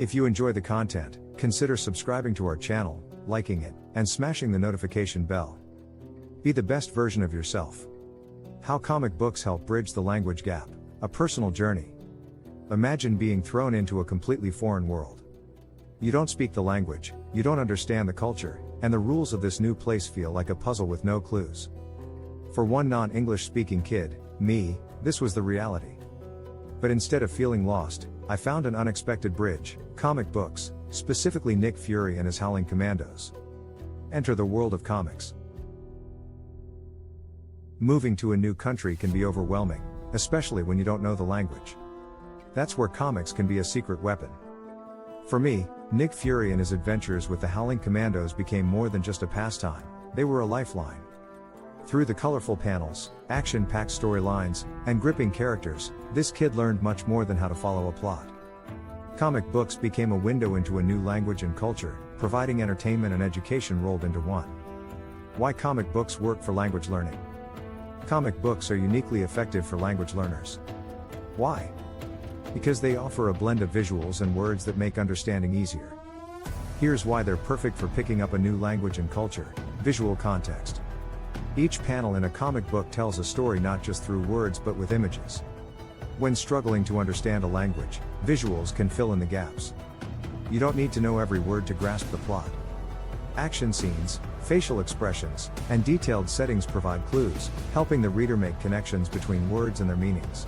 If you enjoy the content, consider subscribing to our channel, liking it, and smashing the notification bell. Be the best version of yourself. How comic books help bridge the language gap. A personal journey. Imagine being thrown into a completely foreign world. You don't speak the language, you don't understand the culture, and the rules of this new place feel like a puzzle with no clues. For one non-English speaking kid, me, this was the reality. But instead of feeling lost, I found an unexpected bridge: comic books, specifically Nick Fury and his Howling Commandos. Enter the world of comics. Moving to a new country can be overwhelming, especially when you don't know the language. That's where comics can be a secret weapon. For me, Nick Fury and his adventures with the Howling Commandos became more than just a pastime, they were a lifeline. Through the colorful panels, action-packed storylines, and gripping characters, this kid learned much more than how to follow a plot. Comic books became a window into a new language and culture, providing entertainment and education rolled into one. Why comic books work for language learning? Comic books are uniquely effective for language learners. Why? Because they offer a blend of visuals and words that make understanding easier. Here's why they're perfect for picking up a new language and culture: visual context. Each panel in a comic book tells a story not just through words but with images. When struggling to understand a language, visuals can fill in the gaps. You don't need to know every word to grasp the plot. Action scenes, facial expressions, and detailed settings provide clues, helping the reader make connections between words and their meanings.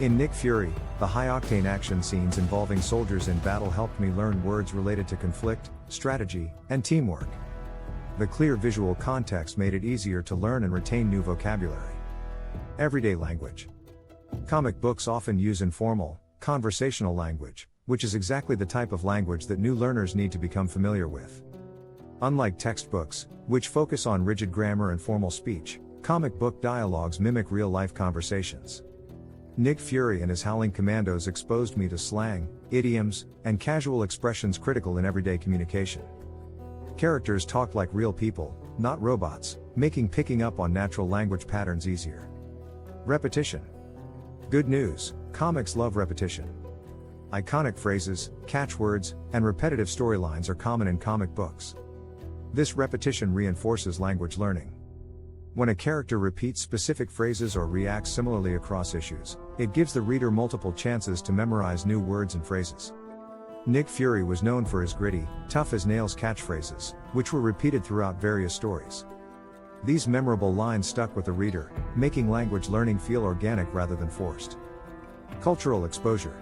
In Nick Fury, the high-octane action scenes involving soldiers in battle helped me learn words related to conflict, strategy, and teamwork. The clear visual context made it easier to learn and retain new vocabulary. Everyday language. Comic books often use informal, conversational language, which is exactly the type of language that new learners need to become familiar with. Unlike textbooks, which focus on rigid grammar and formal speech, comic book dialogues mimic real-life conversations. Nick Fury and his Howling Commandos exposed me to slang, idioms, and casual expressions critical in everyday communication. Characters talked like real people, not robots, making picking up on natural language patterns easier. Repetition. Good news, comics love repetition. Iconic phrases, catchwords, and repetitive storylines are common in comic books. This repetition reinforces language learning. When a character repeats specific phrases or reacts similarly across issues, it gives the reader multiple chances to memorize new words and phrases. Nick Fury was known for his gritty, tough-as-nails catchphrases, which were repeated throughout various stories. These memorable lines stuck with the reader, making language learning feel organic rather than forced. Cultural exposure.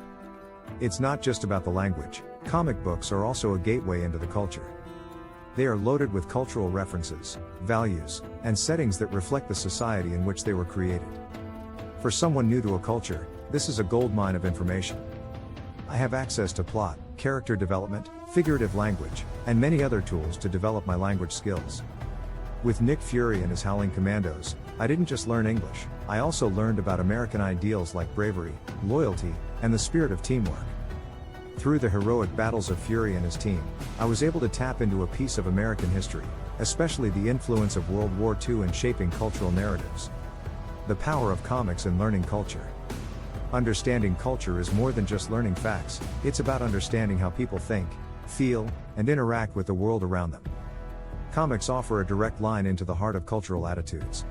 It's not just about the language, comic books are also a gateway into the culture. They are loaded with cultural references, values, and settings that reflect the society in which they were created. For someone new to a culture, this is a goldmine of information. I have access to plot, character development, figurative language, and many other tools to develop my language skills. With Nick Fury and his Howling Commandos, I didn't just learn English, I also learned about American ideals like bravery, loyalty, and the spirit of teamwork. Through the heroic battles of Fury and his team, I was able to tap into a piece of American history, especially the influence of World War II in shaping cultural narratives. The power of comics in learning culture. Understanding culture is more than just learning facts, it's about understanding how people think, feel, and interact with the world around them. Comics offer a direct line into the heart of cultural attitudes.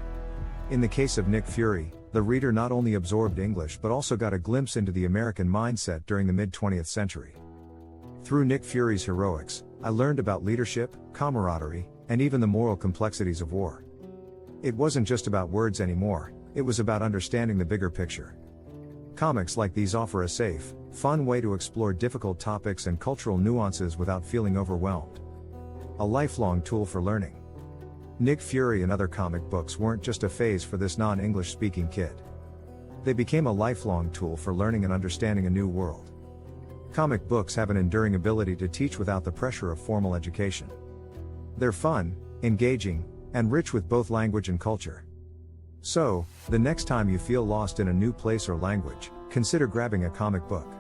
In the case of Nick Fury, the reader not only absorbed English but also got a glimpse into the American mindset during the mid-20th century. Through Nick Fury's heroics, I learned about leadership, camaraderie, and even the moral complexities of war. It wasn't just about words anymore, it was about understanding the bigger picture. Comics like these offer a safe, fun way to explore difficult topics and cultural nuances without feeling overwhelmed. A lifelong tool for learning. Nick Fury and other comic books weren't just a phase for this non-English speaking kid. They became a lifelong tool for learning and understanding a new world. Comic books have an enduring ability to teach without the pressure of formal education. They're fun, engaging, and rich with both language and culture. So, the next time you feel lost in a new place or language, consider grabbing a comic book.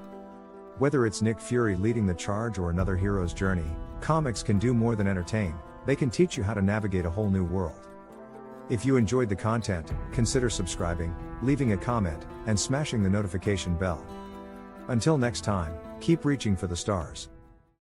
Whether it's Nick Fury leading the charge or another hero's journey, comics can do more than entertain, they can teach you how to navigate a whole new world. If you enjoyed the content, consider subscribing, leaving a comment, and smashing the notification bell. Until next time, keep reaching for the stars.